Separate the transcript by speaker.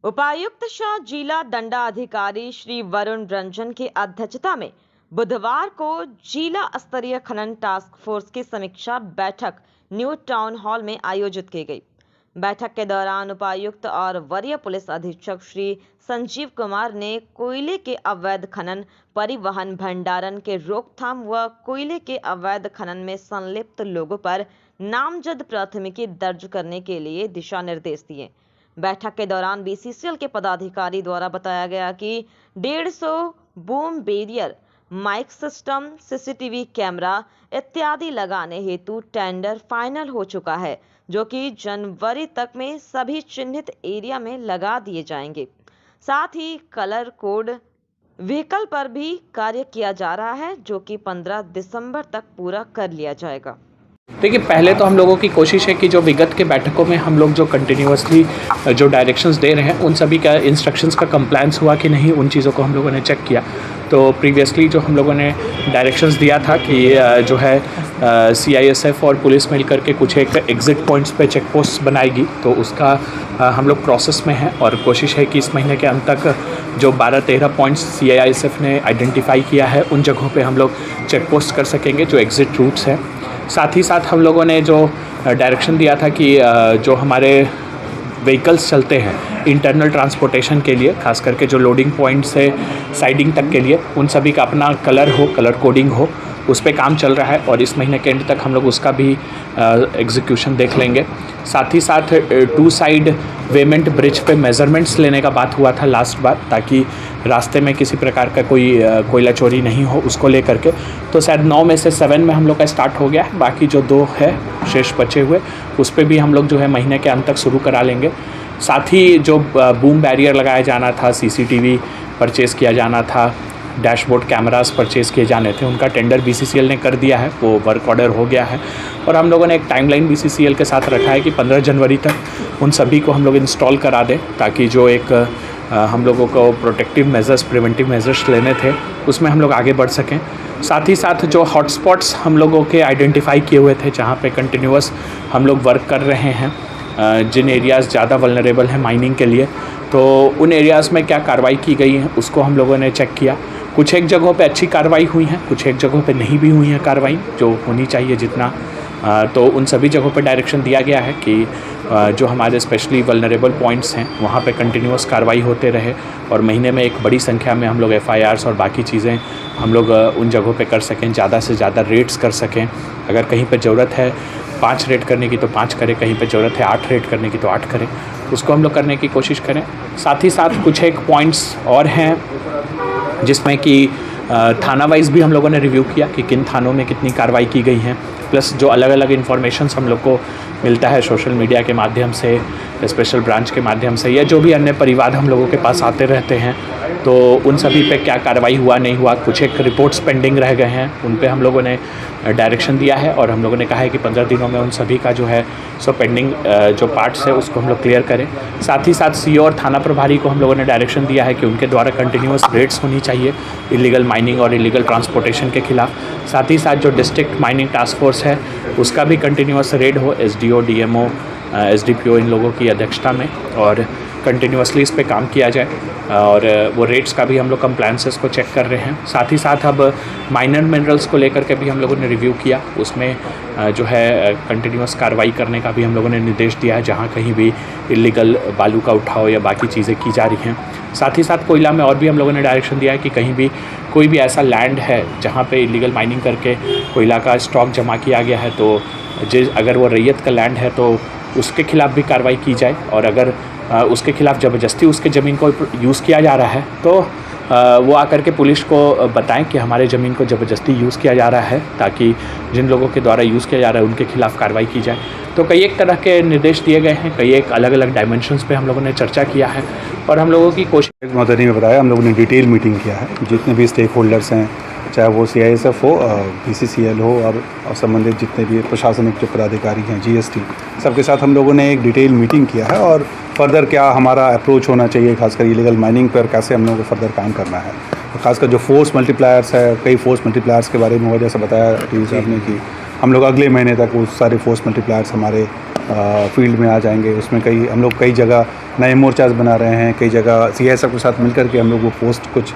Speaker 1: उपायुक्त शाह जिला दंडाधिकारी श्री वरुण रंजन की अध्यक्षता में बुधवार को जिला स्तरीय खनन टास्क फोर्स की समीक्षा बैठक न्यू टाउन हॉल में आयोजित की गई। बैठक के दौरान उपायुक्त और वरीय पुलिस अधीक्षक श्री संजीव कुमार ने कोयले के अवैध खनन, परिवहन, भंडारण के रोकथाम व कोयले के अवैध खनन में संलिप्त लोगों पर नामजद प्राथमिकी दर्ज करने के लिए दिशा निर्देश दिए। बैठक के दौरान बीसीसीएल के पदाधिकारी द्वारा बताया गया कि 150 boom barrier, mic system, CCTV camera इत्यादि लगाने हेतु टेंडर फाइनल हो चुका है, जो कि जनवरी तक में सभी चिन्हित एरिया में लगा दिए जाएंगे। साथ ही कलर कोड व्हीकल पर भी कार्य किया जा रहा है, जो कि 15 दिसंबर तक पूरा कर लिया जाएगा।
Speaker 2: देखिए, पहले तो हम लोगों की कोशिश है कि जो विगत के बैठकों में हम लोग जो कंटिन्यूअसली जो डायरेक्शंस दे रहे हैं उन सभी का इंस्ट्रक्शंस का कंप्लायंस हुआ कि नहीं, उन चीज़ों को हम लोगों ने चेक किया। तो प्रीवियसली जो हम लोगों ने डायरेक्शंस दिया था कि जो है CISF और पुलिस मिल करके कुछ एक एग्ज़िट पॉइंट्स पे चेक पोस्ट बनाएगी, तो उसका हम लोग प्रोसेस में हैं और कोशिश है कि इस महीने के अंत तक जो 12-13 पॉइंट्स CISF ने आइडेंटिफाई किया है उन जगहों पे हम लोग चेक पोस्ट कर सकेंगे जो एग्ज़िट रूट्स हैं। साथ ही साथ हम लोगों ने जो डायरेक्शन दिया था कि जो हमारे व्हीकल्स चलते हैं इंटरनल ट्रांसपोर्टेशन के लिए, खास करके जो लोडिंग पॉइंट से साइडिंग तक के लिए, उन सभी का अपना कलर कोडिंग हो, उस पे काम चल रहा है और इस महीने के एंड तक हम लोग उसका भी एग्जीक्यूशन देख लेंगे। साथ ही साथ 2 साइड वेमेंट ब्रिज पे मेज़रमेंट्स लेने का बात हुआ था लास्ट बार, ताकि रास्ते में किसी प्रकार का कोई कोयला चोरी नहीं हो, उसको लेकर के। तो शायद 9 में से 7 में हम लोग का स्टार्ट हो गया है, बाकी जो 2 है शेष बचे हुए उस पर भी हम लोग जो है महीने के अंत तक शुरू करा लेंगे। साथ ही जो बूम बैरियर लगाया जाना था, CCTV परचेज़ किया जाना था, डैशबोर्ड कैमरास परचेज़ किए जाने थे, उनका टेंडर BCCL ने कर दिया है, वो वर्क ऑर्डर हो गया है और हम लोगों ने एक टाइमलाइन BCCL के साथ रखा है कि 15 जनवरी तक उन सभी को हम लोग इंस्टॉल करा दें, ताकि जो एक हम लोगों को प्रोटेक्टिव मेजर्स, प्रिवेंटिव मेजर्स लेने थे उसमें हम लोग आगे बढ़ सकें। साथ ही साथ जो हॉटस्पॉट्स हम लोगों के आइडेंटिफाई किए हुए थे, जहाँ पे कंटिन्यूअस हम लोग वर्क कर रहे हैं, जिन एरियाज़ ज़्यादा वल्नरेबल हैं माइनिंग के लिए, तो उन एरियाज़ में क्या कार्रवाई की गई है उसको हम लोगों ने चेक किया। कुछ एक जगहों पे अच्छी कार्रवाई हुई है, कुछ एक जगहों पे नहीं भी हुई है कार्रवाई जो होनी चाहिए जितना, तो उन सभी जगहों पे डायरेक्शन दिया गया है कि जो हमारे स्पेशली वल्नरेबल पॉइंट्स हैं वहाँ पे कंटिन्यूअस कार्रवाई होते रहे और महीने में एक बड़ी संख्या में हम लोग FIRs और बाकी चीज़ें हम लोग उन जगहों पे कर सकें, ज़्यादा से ज़्यादा रेड्स कर सकें। अगर कहीं पे ज़रूरत है 5 रेड करने की तो 5 करें, कहीं पे ज़रूरत है 8 रेड करने की तो 8 करें, उसको हम लोग करने की कोशिश करें। साथ ही साथ कुछ एक पॉइंट्स और हैं जिसमें कि थाना वाइज भी हम लोगों ने रिव्यू किया कि किन थानों में कितनी कार्रवाई की गई हैं, प्लस जो अलग अलग इन्फॉर्मेशंस हम लोग को मिलता है सोशल मीडिया के माध्यम से, स्पेशल ब्रांच के माध्यम से, या जो भी अन्य परिवाद हम लोगों के पास आते रहते हैं, तो उन सभी पे क्या कार्रवाई हुआ नहीं हुआ, कुछ एक रिपोर्ट्स पेंडिंग रह गए हैं, उन पे हम लोगों ने डायरेक्शन दिया है और हम लोगों ने कहा है कि 15 दिनों में उन सभी का जो है सो पेंडिंग जो पार्ट्स है उसको हम लोग क्लियर करें। साथ ही साथ CO और थाना प्रभारी को हम लोगों ने डायरेक्शन दिया है कि उनके द्वारा कंटिन्यूअस रेड्स होनी चाहिए इलीगल माइनिंग और इलीगल ट्रांसपोर्टेशन के खिलाफ। साथ ही साथ जो डिस्ट्रिक्ट माइनिंग टास्क फोर्स है उसका भी कंटिन्यूअस रेड हो, SDO, DMO, SDPO इन लोगों की अध्यक्षता में, और कंटिन्यूअसली इस पे काम किया जाए और वो रेट्स का भी हम लोग कंप्लायंसेस को चेक कर रहे हैं। साथ ही साथ अब माइनर मिनरल्स को लेकर के भी हम लोगों ने रिव्यू किया, उसमें जो है कंटिन्यूअस कार्रवाई करने का भी हम लोगों ने निर्देश दिया है जहाँ कहीं भी इलीगल बालू का उठाव या बाकी चीज़ें की जा रही हैं। साथ ही साथ कोयला में और भी हम लोगों ने डायरेक्शन दिया है कि कहीं भी कोई भी ऐसा लैंड है जहाँ पे इलीगल माइनिंग करके कोयला का स्टॉक जमा किया गया है, तो अगर वो रैयत का लैंड है तो उसके खिलाफ भी कार्रवाई की जाए, और अगर उसके खिलाफ ज़बरदस्ती उसके ज़मीन को यूज़ किया जा रहा है तो वो आकर के पुलिस को बताएं कि हमारे ज़मीन को ज़बरदस्ती यूज़ किया जा रहा है, ताकि जिन लोगों के द्वारा यूज़ किया जा रहा है उनके खिलाफ कार्रवाई की जाए। तो कई एक तरह के निर्देश दिए गए हैं, कई एक अलग अलग डायमेंशंस पे हम लोगों ने चर्चा किया है और हम लोगों की कोशिश
Speaker 3: मदनी में बताया, हम लोगों ने डिटेल मीटिंग किया है, जितने भी स्टेक होल्डर्स हैं, चाहे वो CISF हो, BCCL हो और संबंधित जितने भी प्रशासनिक जो पदाधिकारी हैं, GST, सबके साथ हम लोगों ने एक डिटेल मीटिंग किया है और फर्दर क्या हमारा अप्रोच होना चाहिए, खासकर इलीगल माइनिंग पर कैसे हम लोगों को फर्दर काम करना है। और खासकर जो फोर्स मल्टीप्लायर्स है, कई फोर्स मल्टीप्लायर्स के बारे में हो, जैसे बताया टी साहब ने कि हम लोग अगले महीने तक वो सारे फोर्स मल्टीप्लायर्स हमारे फील्ड में आ जाएंगे। उसमें हम लोग कई जगह नए मोर्चाज बना रहे हैं, कई जगह CI सब के साथ मिलकर के हम लोग वो पोस्ट कुछ